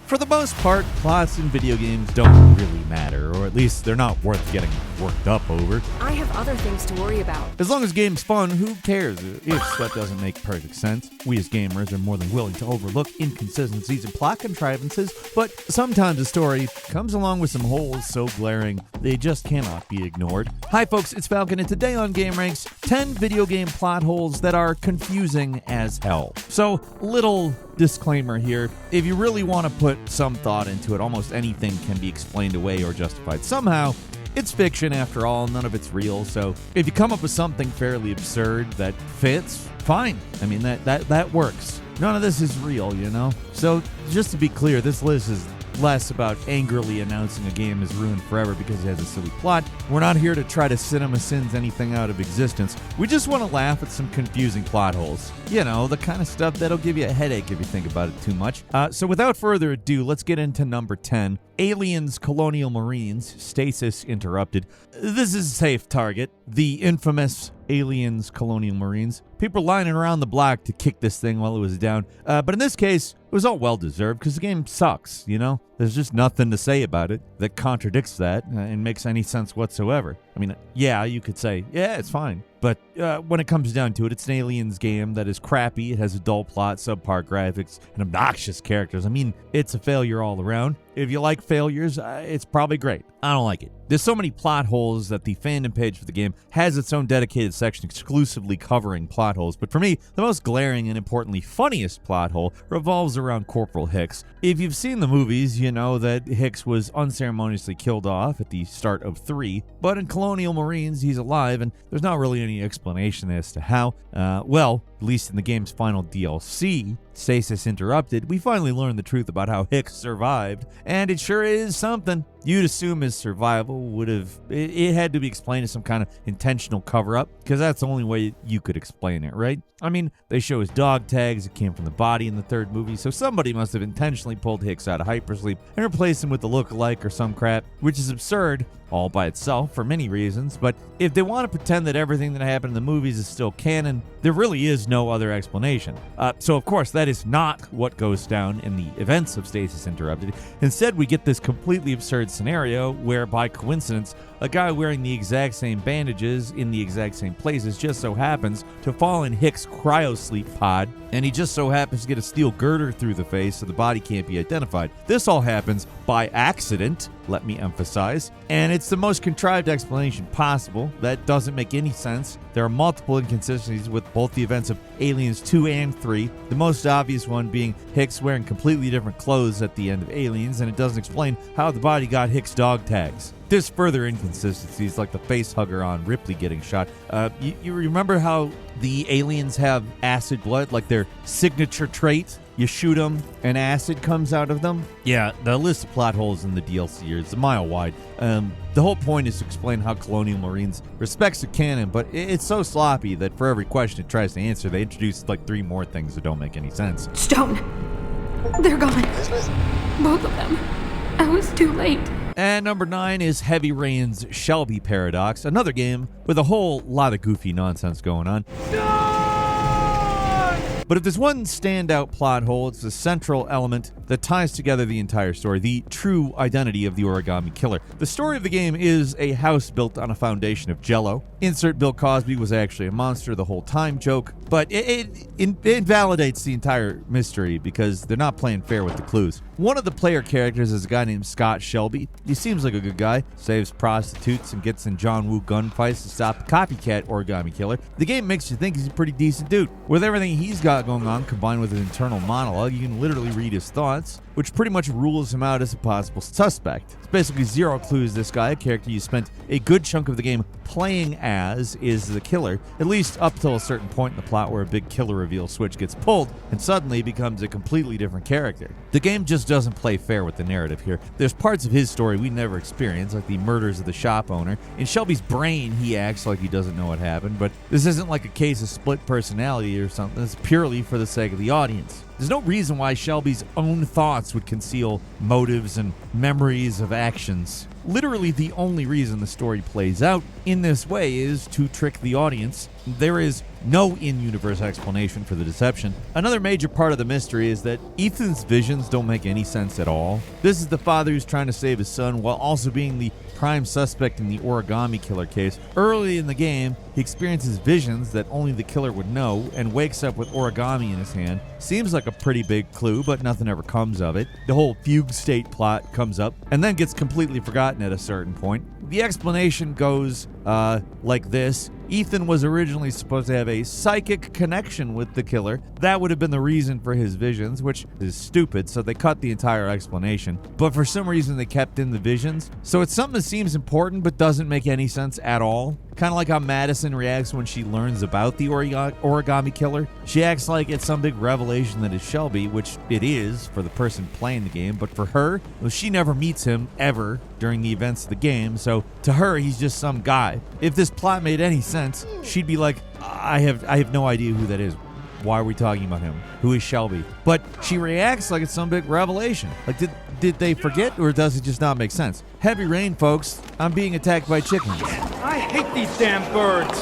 For the most part, plots in video games don't really matter, or at least they're not worth getting worked up over. I have other things to worry about. As long as the game's fun, who cares if sweat doesn't make perfect sense? We as gamers are more than willing to overlook inconsistencies and plot contrivances, but sometimes a story comes along with some holes so glaring they just cannot be ignored. Hi folks, it's Falcon, and today on gameranx, 10 video game plot holes that are confusing as hell. So, little disclaimer here, if you really want to put some thought into it, almost anything can be explained away or justified somehow. It's fiction after all, none of it's real, so if you come up with something fairly absurd that fits, fine. I mean, that works. None of this is real, you know? So, just to be clear, this list is less about angrily announcing a game is ruined forever because it has a silly plot. We're not here to try to CinemaSins anything out of existence. We just want to laugh at some confusing plot holes. You know, the kind of stuff that'll give you a headache if you think about it too much. So without further ado, let's get into number 10. Aliens, Colonial Marines, Stasis Interrupted. This is a safe target. The infamous Aliens, Colonial Marines. People are lining around the block to kick this thing while it was down. But in this case, it was all well-deserved because the game sucks, you know? There's just nothing to say about it that contradicts that and makes any sense whatsoever. I mean, yeah, you could say, yeah, it's fine. But when it comes down to it, it's an Aliens game that is crappy. It has a dull plot, subpar graphics, and obnoxious characters. I mean, it's a failure all around. If you like failures, it's probably great. I don't like it. There's so many plot holes that the fandom page for the game has its own dedicated section exclusively covering plot holes. But for me, the most glaring and importantly funniest plot hole revolves around Corporal Hicks. If you've seen the movies, you know that Hicks was unceremoniously killed off at the start of 3. But in Colonial Marines, he's alive, and there's not really any explanation as to how. Well, at least in the game's final DLC, Stasis Interrupted, we finally learned the truth about how Hicks survived, and it sure is something. You'd assume his survival would have, it had to be explained as some kind of intentional cover-up, because that's the only way you could explain it, right? I mean, they show his dog tags that came from the body in the 3rd movie, so somebody must have intentionally pulled Hicks out of hypersleep and replaced him with a look-alike or some crap, which is absurd all by itself for many reasons. But if they want to pretend that everything that happened in the movies is still canon, there really is no other explanation. So of course, that is not what goes down in the events of Stasis Interrupted. Instead, we get this completely absurd scenario where, by coincidence, a guy wearing the exact same bandages in the exact same places just so happens to fall in Hicks' cryosleep pod, and he just so happens to get a steel girder through the face so the body can't be identified. This all happens by accident, let me emphasize, and it's the most contrived explanation possible. That doesn't make any sense. There are multiple inconsistencies with both the events of Aliens 2 and 3, the most obvious one being Hicks wearing completely different clothes at the end of Aliens, and it doesn't explain how the body got Hicks' dog tags. There's further inconsistencies, like the face hugger on Ripley getting shot. You remember how the aliens have acid blood, like their signature trait? You shoot them, and acid comes out of them? Yeah, the list of plot holes in the DLC is a mile wide. The whole point is to explain how Colonial Marines respects the canon, but it's so sloppy that for every question it tries to answer, they introduce like 3 more things that don't make any sense. Stone! They're gone. Both of them. I was too late. And number 9 is Heavy Rain's Shelby Paradox, another game with a whole lot of goofy nonsense going on. But if there's one standout plot hole, it's the central element that ties together the entire story, the true identity of the Origami Killer. The story of the game is a house built on a foundation of Jell-O. Insert Bill Cosby was actually a monster the whole time joke, but it invalidates the entire mystery because they're not playing fair with the clues. One of the player characters is a guy named Scott Shelby. He seems like a good guy, saves prostitutes and gets in John Woo gunfights to stop the copycat Origami Killer. The game makes you think he's a pretty decent dude. With everything he's got going on, combined with his internal monologue, you can literally read his thoughts, which pretty much rules him out as a possible suspect. It's basically zero clues. This guy, a character you spent a good chunk of the game playing as, is the killer, at least up till a certain point in the plot where a big killer reveal switch gets pulled and suddenly becomes a completely different character. The game just doesn't play fair with the narrative here. There's parts of his story we never experienced, like the murders of the shop owner. In Shelby's brain, he acts like he doesn't know what happened, but this isn't like a case of split personality or something. It's pure purely for the sake of the audience. There's no reason why Shelby's own thoughts would conceal motives and memories of actions. Literally, the only reason the story plays out in this way is to trick the audience. There is no in-universe explanation for the deception. Another major part of the mystery is that Ethan's visions don't make any sense at all. This is the father who's trying to save his son while also being the prime suspect in the origami killer case. Early in the game, he experiences visions that only the killer would know and wakes up with origami in his hand. Seems like a pretty big clue, but nothing ever comes of it. The whole fugue state plot comes up and then gets completely forgotten at a certain point. The explanation goes like this. Ethan was originally supposed to have a psychic connection with the killer. That would have been the reason for his visions, which is stupid, so they cut the entire explanation. But for some reason, they kept in the visions. So it's something that seems important but doesn't make any sense at all. Kind of like how Madison reacts when she learns about the origami killer. She acts like it's some big revelation that is Shelby, which it is for the person playing the game, but for her, well, she never meets him ever during the events of the game, so to her, he's just some guy. If this plot made any sense, she'd be like, I have no idea who that is. Why are we talking about him? Who is Shelby? But she reacts like it's some big revelation. Like, did they forget, or does it just not make sense? Heavy rain, folks. I'm being attacked by chickens. I hate these damn birds.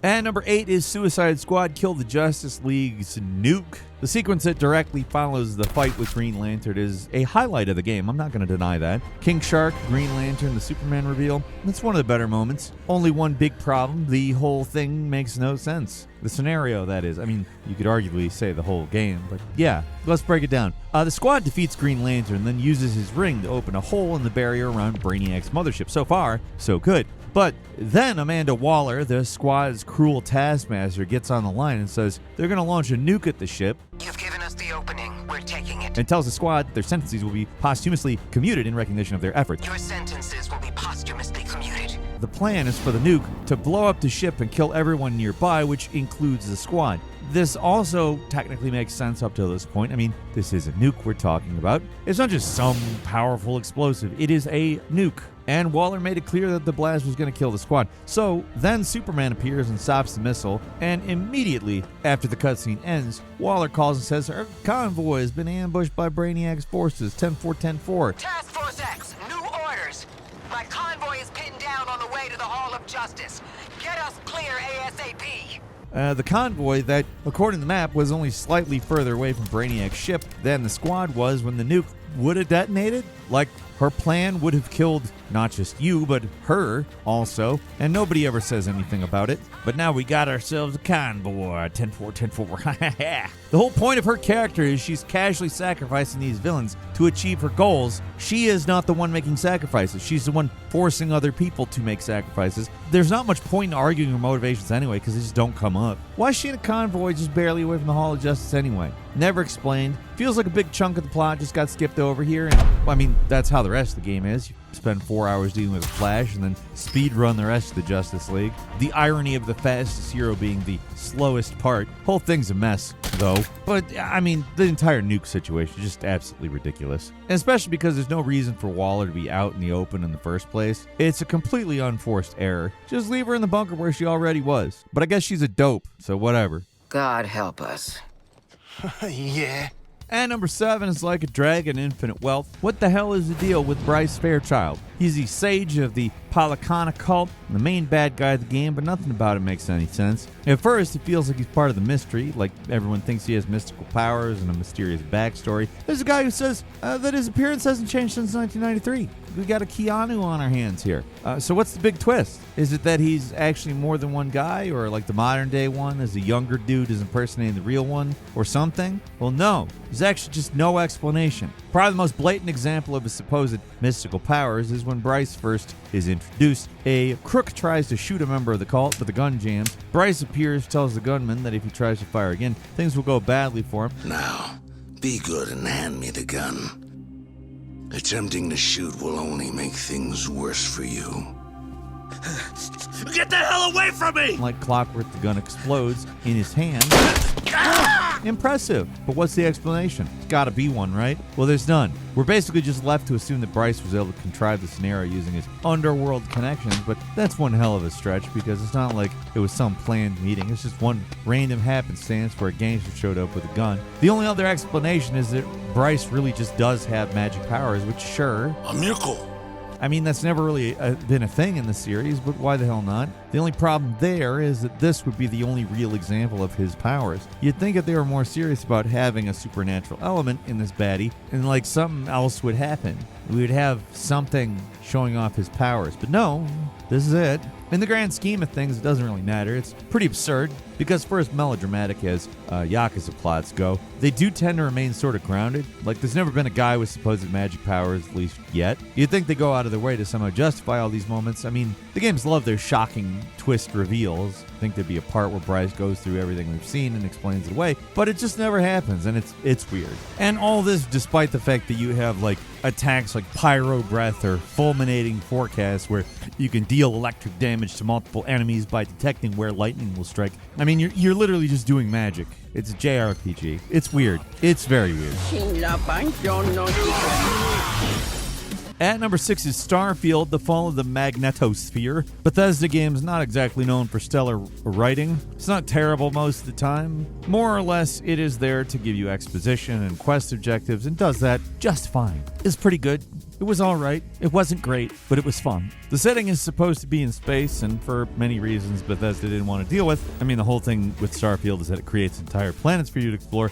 And number 8 is Suicide Squad Kill the Justice League's nuke. The sequence that directly follows the fight with Green Lantern is a highlight of the game. I'm not going to deny that. King Shark, Green Lantern, the Superman reveal, that's one of the better moments. Only one big problem, the whole thing makes no sense. The scenario, that is. I mean, you could arguably say the whole game, but yeah, let's break it down. The squad defeats Green Lantern, then uses his ring to open a hole in the barrier around Brainiac's mothership. So far, so good. But then Amanda Waller, the squad's cruel taskmaster, gets on the line and says they're going to launch a nuke at the ship. You've given us the opening. We're taking it. And tells the squad that their sentences will be posthumously commuted in recognition of their efforts. Your sentences will be posthumously commuted. The plan is for the nuke to blow up the ship and kill everyone nearby, which includes the squad. This also technically makes sense up to this point. I mean, this is a nuke we're talking about. It's not just some powerful explosive. It is a nuke. And Waller made it clear that the blast was going to kill the squad. So then Superman appears and stops the missile, and immediately after the cutscene ends, Waller calls and says her convoy has been ambushed by Brainiac's forces. 10-4-10-4. Task Force X, new orders. My convoy is pinned down on the way to the Hall of Justice. Get us clear ASAP. The convoy that, according to the map, was only slightly further away from Brainiac's ship than the squad was when the nuke would have detonated. Like, her plan would have killed not just you, but her also, and nobody ever says anything about it. But now we got ourselves a convoy. 10-4-10-4. The whole point of her character is she's casually sacrificing these villains to achieve her goals. She is not the one making sacrifices. She's the one forcing other people to make sacrifices. There's not much point in arguing her motivations anyway, because they just don't come up. Why is she in a convoy just barely away from the Hall of Justice anyway? Never explained. Feels like a big chunk of the plot just got skipped over here. And, I mean, that's how the rest of the game is. You spend 4 hours dealing with Flash and then speed run the rest of the Justice League. The irony of the fastest hero being the slowest part. Whole thing's a mess, though. But, I mean, the entire nuke situation is just absolutely ridiculous. And especially because there's no reason for Waller to be out in the open in the first place. It's a completely unforced error. Just leave her in the bunker where she already was. But I guess she's a dope, so whatever. God help us. Yeah. And number 7 is Like a Dragon, Infinite Wealth. What the hell is the deal with Bryce Fairchild? He's the sage of the Palakana cult, the main bad guy of the game, but nothing about it makes any sense. At first, it feels like he's part of the mystery, like everyone thinks he has mystical powers and a mysterious backstory. There's a guy who says that his appearance hasn't changed since 1993. We got a Keanu on our hands here. So what's the big twist? Is it that he's actually more than one guy, or like the modern day one is a younger dude is impersonating the real one, or something? Well, no. There's actually just no explanation. Probably the most blatant example of his supposed mystical powers is when Bryce first is introduced. A crook tries to shoot a member of the cult, but the gun jams. Bryce appears, tells the gunman that if he tries to fire again, things will go badly for him. Now, be good and hand me the gun. Attempting to shoot will only make things worse for you. Get the hell away from me! Like clockwork, the gun explodes in his hand. Impressive. But what's the explanation? It's gotta be one, right? Well, there's none. We're basically just left to assume that Bryce was able to contrive the scenario using his underworld connections, but that's one hell of a stretch because it's not like it was some planned meeting. It's just one random happenstance where a gangster showed up with a gun. The only other explanation is that Bryce really just does have magic powers, which sure... A miracle. I mean, that's never really been a thing in the series, but why the hell not? The only problem there is that this would be the only real example of his powers. You'd think if they were more serious about having a supernatural element in this baddie, and like something else would happen. We would have something showing off his powers. But no, this is it. In the grand scheme of things, it doesn't really matter. It's pretty absurd, because for as melodramatic as Yakuza plots go, they do tend to remain sort of grounded. Like, there's never been a guy with supposed magic powers, at least yet. You'd think they go out of their way to somehow justify all these moments. I mean, the games love their shocking twist reveals. I think there'd be a part where Bryce goes through everything we've seen and explains it away, but it just never happens, and it's weird. And all this despite the fact that you have, like, attacks like Pyro Breath or Fulminating Forecast, where you can deal electric damage to multiple enemies by detecting where lightning will strike. I mean, you're literally just doing magic. It's a JRPG. It's weird. It's very weird. At number 6 is Starfield, The Fall of the Magnetosphere. Bethesda game's not exactly known for stellar writing. It's not terrible most of the time. More or less, it is there to give you exposition and quest objectives, and does that just fine. It's pretty good. It was alright. It wasn't great, but it was fun. The setting is supposed to be in space, and for many reasons Bethesda didn't want to deal with. I mean, the whole thing with Starfield is that it creates entire planets for you to explore.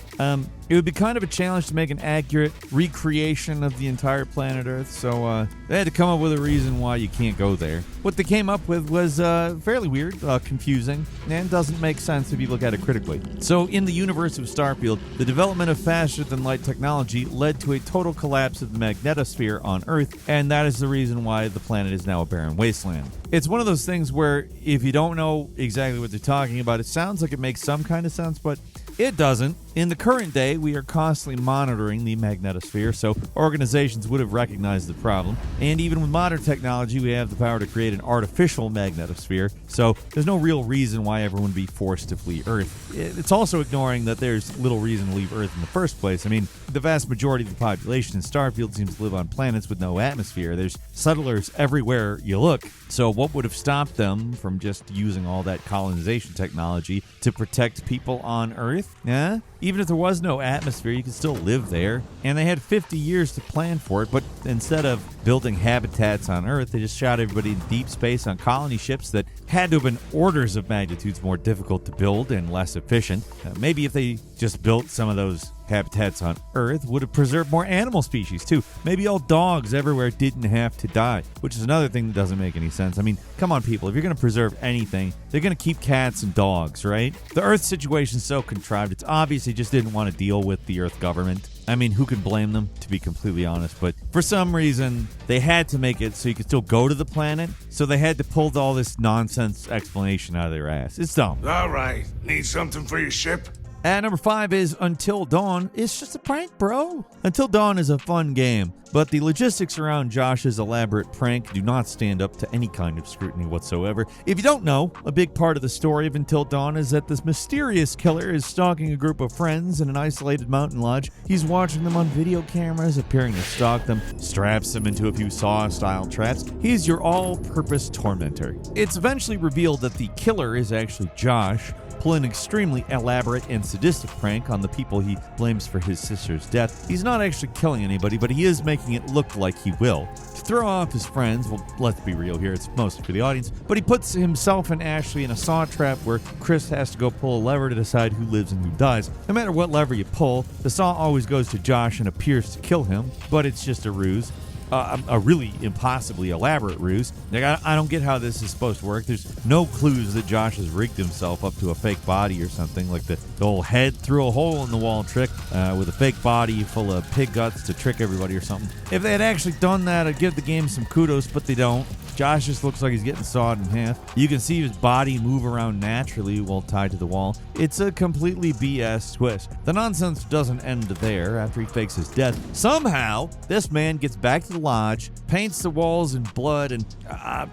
It would be kind of a challenge to make an accurate recreation of the entire planet Earth, so they had to come up with a reason why you can't go there. What they came up with was fairly weird, confusing, and doesn't make sense if you look at it critically. So in the universe of Starfield, the development of faster-than-light technology led to a total collapse of the magnetosphere on Earth, and that is the reason why the planet is now a barren wasteland. It's one of those things where if you don't know exactly what they're talking about, it sounds like it makes some kind of sense, but it doesn't. In the current day, we are constantly monitoring the magnetosphere, so organizations would have recognized the problem. And even with modern technology, we have the power to create an artificial magnetosphere, so there's no real reason why everyone would be forced to flee Earth. It's also ignoring that there's little reason to leave Earth in the first place. I mean, the vast majority of the population in Starfield seems to live on planets with no atmosphere. There's settlers everywhere you look, so what would have stopped them from just using all that colonization technology to protect people on Earth? Yeah? Even if there was no atmosphere, you could still live there. And they had 50 years to plan for it, but instead of building habitats on Earth, they just shot everybody in deep space on colony ships that had to have been orders of magnitudes more difficult to build and less efficient. Maybe if they just built some of those habitats on Earth, would have preserved more animal species too. Maybe all dogs everywhere didn't have to die, which is another thing that doesn't make any sense. I mean, come on people, if you're going to preserve anything, they're going to keep cats and dogs, right? The Earth situation's so contrived, it's obvious they just didn't want to deal with the Earth government. I mean, who can blame them, to be completely honest? But for some reason, they had to make it so you could still go to the planet, so they had to pull all this nonsense explanation out of their ass. It's dumb. All right. Need something for your ship? At number 5 is Until Dawn. It's just a prank, bro. Until Dawn is a fun game, but the logistics around Josh's elaborate prank do not stand up to any kind of scrutiny whatsoever. If you don't know, a big part of the story of Until Dawn is that this mysterious killer is stalking a group of friends in an isolated mountain lodge. He's watching them on video cameras, appearing to stalk them, straps them into a few Saw-style traps. He's your all-purpose tormentor. It's eventually revealed that the killer is actually Josh, pulling an extremely elaborate and sadistic prank on the people he blames for his sister's death. He's not actually killing anybody, but he is making it look like he will. To throw off his friends, well, let's be real here, it's mostly for the audience, but he puts himself and Ashley in a saw trap where Chris has to go pull a lever to decide who lives and who dies. No matter what lever you pull, the saw always goes to Josh and appears to kill him, but it's just a ruse. A really impossibly elaborate ruse. Like, I don't get how this is supposed to work. There's no clues that Josh has rigged himself up to a fake body or something, like the whole head through a hole in the wall trick with a fake body full of pig guts to trick everybody or something. If they had actually done that, I'd give the game some kudos, but they don't. Josh just looks like he's getting sawed in half. You can see his body move around naturally while tied to the wall. It's a completely BS twist. The nonsense doesn't end there after he fakes his death. Somehow, this man gets back to the lodge, paints the walls in blood, and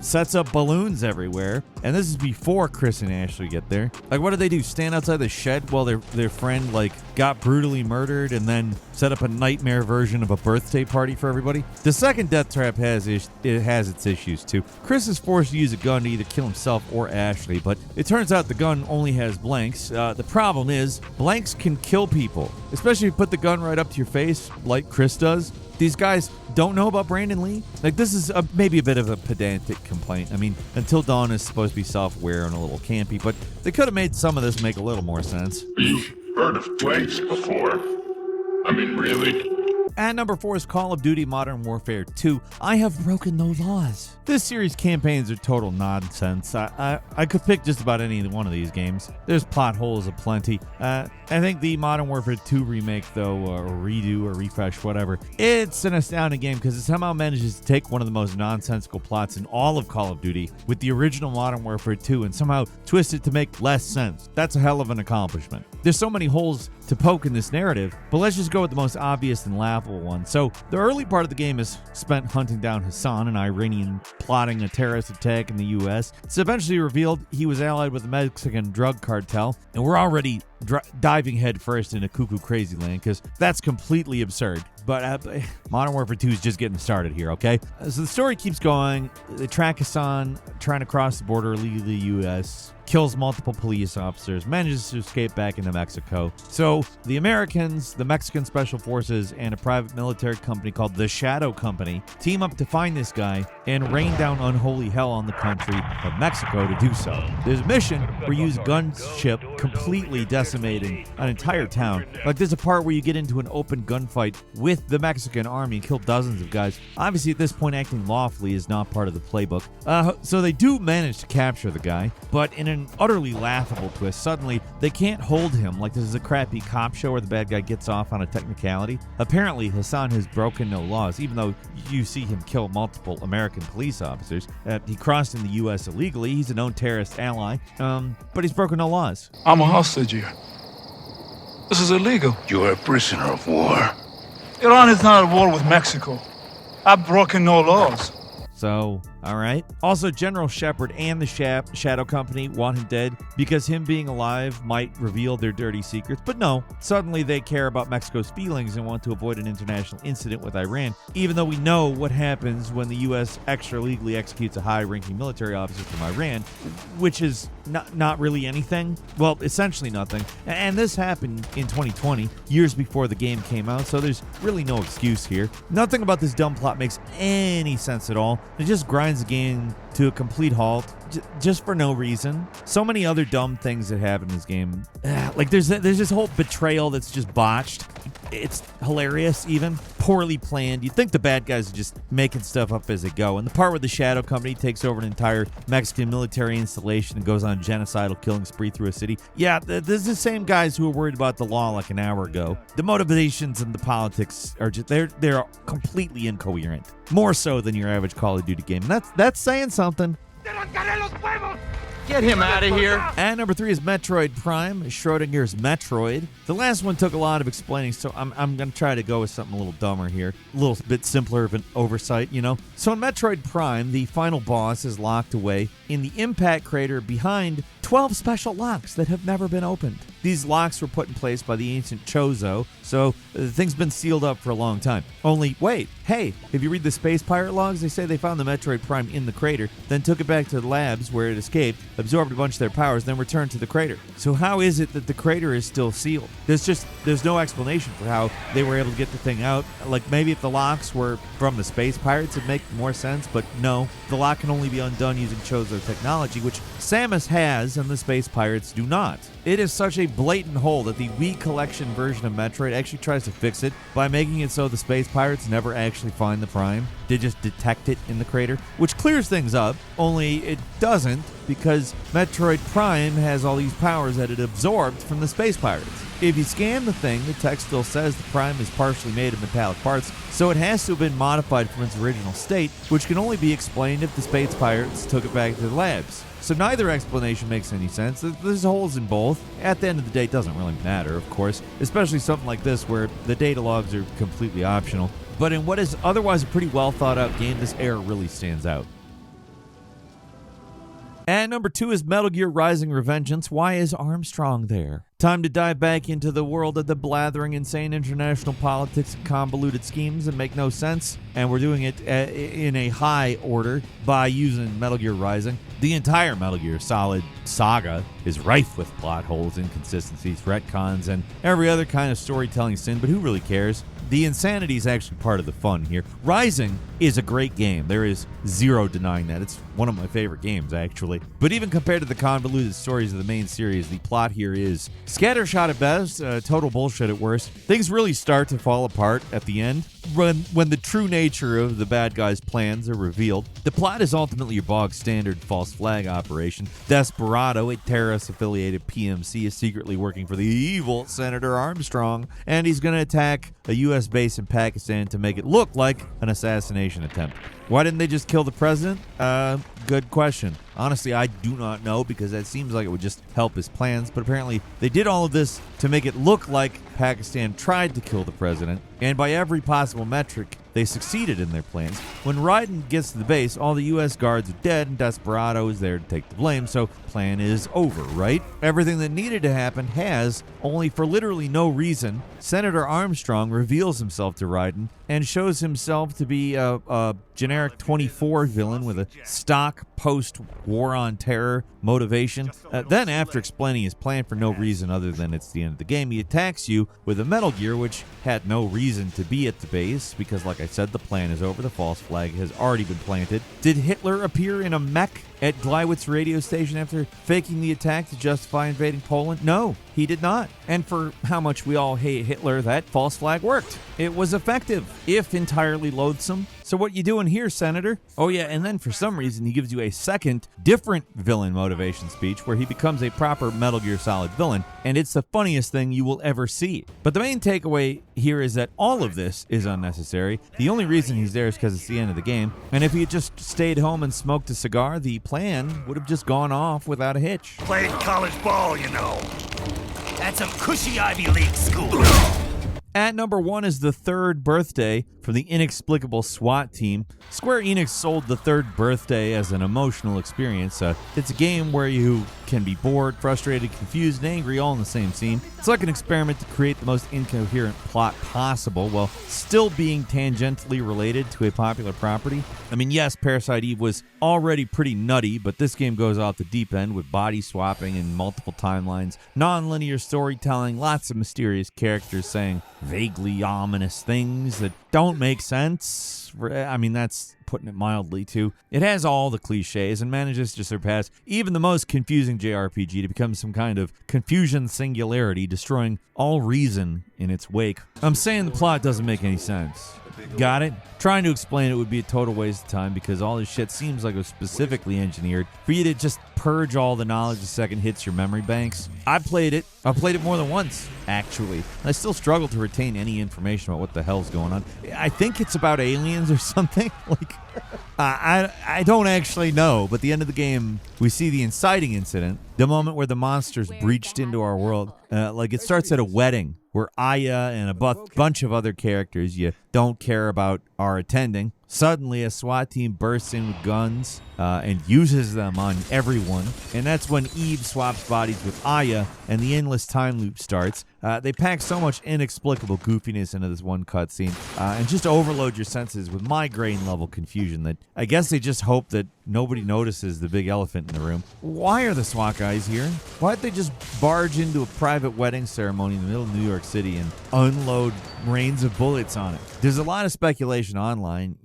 sets up balloons everywhere. And this is before Chris and Ashley get there. Like, what do they do? Stand outside the shed while their friend, like, got brutally murdered and then set up a nightmare version of a birthday party for everybody? The second death trap has its issues, too. Chris is forced to use a gun to either kill himself or Ashley, but it turns out the gun only has blanks. The problem is, blanks can kill people, especially if you put the gun right up to your face like Chris does. These guys don't know about Brandon Lee. Like, this is maybe a bit of a pedantic complaint. I mean, Until Dawn is supposed to be self-aware and a little campy, but they could have made some of this make a little more sense. You've heard of blanks before? I mean, really? At number 4 is Call of Duty Modern Warfare 2. I have broken no laws. This series' campaigns are total nonsense. I could pick just about any one of these games. There's plot holes aplenty. I think the Modern Warfare 2 remake, though, or redo or refresh, whatever, it's an astounding game because it somehow manages to take one of the most nonsensical plots in all of Call of Duty with the original Modern Warfare 2 and somehow twist it to make less sense. That's a hell of an accomplishment. There's so many holes to poke in this narrative, but let's just go with the most obvious and laughable one. So, the early part of the game is spent hunting down Hassan, an Iranian plotting a terrorist attack in the U.S. It's eventually revealed he was allied with the Mexican drug cartel, and we're already diving headfirst into cuckoo crazy land because that's completely absurd. But Modern Warfare 2 is just getting started here, okay? So the story keeps going. They track Hassan trying to cross the border illegally to the U.S., kills multiple police officers, manages to escape back into Mexico. So the Americans, the Mexican Special Forces, and a private military company called the Shadow Company team up to find this guy and rain down unholy hell on the country of Mexico to do so. There's a mission where you use a gunship completely decimating an entire town. Like, there's a part where you get into an open gunfight with the Mexican army and kill dozens of guys. Obviously, at this point, acting lawfully is not part of the playbook. So they do manage to capture the guy, but in an utterly laughable twist, suddenly they can't hold him like this is a crappy cop show where the bad guy gets off on a technicality. Apparently, Hassan has broken no laws, even though you see him kill multiple American police officers. He crossed in the U.S. illegally. He's a known terrorist ally, but he's broken no laws. I'm a hostage here. This is illegal. You are a prisoner of war. Iran is not at war with Mexico. I've broken no laws. So, all right. Also, General Shepard and the Shadow Company want him dead because him being alive might reveal their dirty secrets. But no, suddenly they care about Mexico's feelings and want to avoid an international incident with Iran, even though we know what happens when the U.S. extra-legally executes a high-ranking military officer from Iran, which is not really anything. Well, essentially nothing. And this happened in 2020, years before the game came out, so there's really no excuse here. Nothing about this dumb plot makes any sense at all. It just grinds the game to a complete halt, just for no reason. So many other dumb things that happen in this game. Like, there's this whole betrayal that's just botched. It's hilarious, even. Poorly planned. You'd think the bad guys are just making stuff up as they go. And the part where the Shadow Company takes over an entire Mexican military installation and goes on a genocidal killing spree through a city. Yeah, there's the same guys who were worried about the law like an hour ago. The motivations and the politics are just, they're completely incoherent. More so than your average Call of Duty game. And that's saying something. Get him out of here. At number 3 is Metroid Prime, Schrodinger's Metroid. The last one took a lot of explaining, so I'm going to try to go with something a little dumber here. A little bit simpler of an oversight, you know? So in Metroid Prime, the final boss is locked away in the impact crater behind 12 special locks that have never been opened. These locks were put in place by the ancient Chozo, so the thing's been sealed up for a long time. Only, wait, hey, if you read the Space Pirate logs, they say they found the Metroid Prime in the crater, then took it back to the labs where it escaped, absorbed a bunch of their powers, then returned to the crater. So how is it that the crater is still sealed? There's no explanation for how they were able to get the thing out. Like, maybe if the locks were from the Space Pirates, it'd make more sense, but no. The lock can only be undone using Chozo technology, which Samus has and the Space Pirates do not. It is such a blatant hole that the Wii Collection version of Metroid actually tries to fix it by making it so the Space Pirates never actually find the Prime. They just detect it in the crater, which clears things up, only it doesn't, because Metroid Prime has all these powers that it absorbed from the space pirates. If you scan the thing, the text still says the Prime is partially made of metallic parts, so it has to have been modified from its original state, which can only be explained if the space pirates took it back to the labs. So neither explanation makes any sense. There's holes in both. At the end of the day, it doesn't really matter, of course, especially something like this where the data logs are completely optional. But in what is otherwise a pretty well thought out game, this error really stands out. And number 2 is Metal Gear Rising: Revengeance. Why is Armstrong there? Time to dive back into the world of the blathering, insane international politics and convoluted schemes that make no sense. And we're doing it in a high order by using Metal Gear Rising. The entire Metal Gear Solid saga is rife with plot holes, inconsistencies, retcons, and every other kind of storytelling sin, but who really cares? The insanity is actually part of the fun here. Rising is a great game. There is zero denying that. It's one of my favorite games, actually. But even compared to the convoluted stories of the main series, the plot here is scattershot at best, total bullshit at worst. Things really start to fall apart at the end when the true nature of the bad guy's plans are revealed. The plot is ultimately your bog standard false flag operation. Desperado, a terrorist-affiliated PMC, is secretly working for the evil Senator Armstrong, and he's going to attack a U.S. base in Pakistan to make it look like an assassination attempt. Why didn't they just kill the president? Good question. Honestly, I do not know, because that seems like it would just help his plans, but apparently they did all of this to make it look like Pakistan tried to kill the president, and by every possible metric, they succeeded in their plans. When Raiden gets to the base, all the U.S. guards are dead, and Desperado is there to take the blame, so plan is over, right? Everything that needed to happen has, only for literally no reason. Senator Armstrong reveals himself to Raiden and shows himself to be a generic 24 villain with a stock post-war on terror motivation. Then, after explaining his plan for no reason other than it's the end of the game, he attacks you with a Metal Gear, which had no reason to be at the base, because like I said, the plan is over. The false flag has already been planted. Did Hitler appear in a mech at Gleiwitz radio station after faking the attack to justify invading Poland? No, he did not. And for how much we all hate Hitler, that false flag worked. It was effective, if entirely loathsome. So what you doing here, Senator? Oh yeah, and then for some reason he gives you a second, different villain motivation speech where he becomes a proper Metal Gear Solid villain, and it's the funniest thing you will ever see. But the main takeaway here is that all of this is unnecessary. The only reason he's there is because it's the end of the game, and if he had just stayed home and smoked a cigar, the plan would have just gone off without a hitch. Played college ball, you know. That's a cushy Ivy League school. At number 1 is The Third Birthday from the inexplicable SWAT team. Square Enix sold The Third Birthday as an emotional experience. It's a game where you can be bored, frustrated, confused, and angry all in the same scene. It's like an experiment to create the most incoherent plot possible while still being tangentially related to a popular property. I mean, yes, Parasite Eve was already pretty nutty, but this game goes off the deep end with body swapping and multiple timelines, non-linear storytelling, lots of mysterious characters saying vaguely ominous things that don't make sense. I mean, that's putting it mildly, too. It has all the cliches and manages to surpass even the most confusing JRPG to become some kind of confusion singularity, destroying all reason in its wake. I'm saying the plot doesn't make any sense. Got it? Trying to explain it would be a total waste of time because all this shit seems like it was specifically engineered for you to just purge all the knowledge the second hits your memory banks. I've played it more than once, actually. I still struggle to retain any information about what the hell's going on. I think it's about aliens or something. I don't actually know, but at the end of the game, we see the inciting incident, the moment where the monsters breached into our world. It starts at a wedding where Aya and a bunch of other characters you don't care about are attending. Suddenly, a SWAT team bursts in with guns and uses them on everyone. And that's when Eve swaps bodies with Aya and the endless time loop starts. They pack so much inexplicable goofiness into this one cutscene and just overload your senses with migraine-level confusion that I guess they just hope that nobody notices the big elephant in the room. Why are the SWAT guys here? Why'd they just barge into a private wedding ceremony in the middle of New York City and unload rains of bullets on it? There's a lot of speculation online,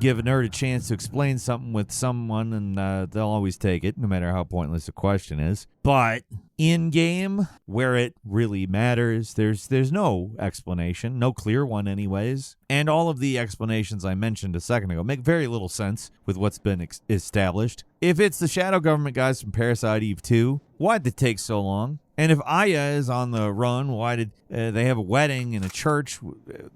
give a nerd a chance to explain something with someone and they'll always take it, no matter how pointless the question is. But In game, where it really matters, there's no explanation, no clear one anyways. And all of the explanations I mentioned a second ago make very little sense with what's been established. If it's the shadow government guys from Parasite Eve 2, why'd it take so long? And if Aya is on the run, why did they have a wedding in a church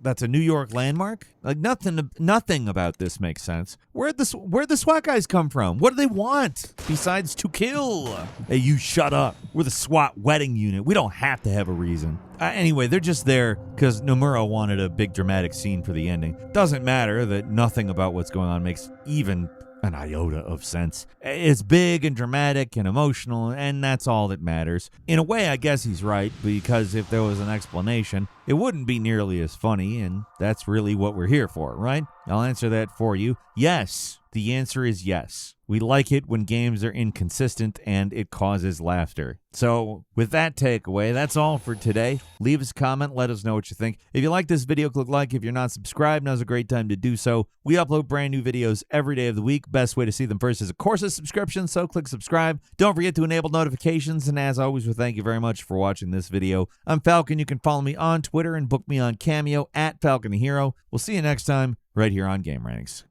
that's a New York landmark? Like nothing about this makes sense. Where'd the SWAT guys come from? What do they want besides to kill? Hey, you shut up. We're the SWAT wedding unit. We don't have to have a reason. Anyway, they're just there because Nomura wanted a big dramatic scene for the ending. Doesn't matter that nothing about what's going on makes even an iota of sense. It's big and dramatic and emotional, and that's all that matters. In a way, I guess he's right, because if there was an explanation, it wouldn't be nearly as funny, and that's really what we're here for, right? I'll answer that for you. Yes. The answer is yes. We like it when games are inconsistent and it causes laughter. So with that takeaway, that's all for today. Leave us a comment. Let us know what you think. If you like this video, click like. If you're not subscribed, now's a great time to do so. We upload brand new videos every day of the week. Best way to see them first is, of course, a subscription, so click subscribe. Don't forget to enable notifications. And as always, we thank you very much for watching this video. I'm Falcon. You can follow me on Twitter and book me on Cameo @FalconTheHero. We'll see you next time right here on gameranx.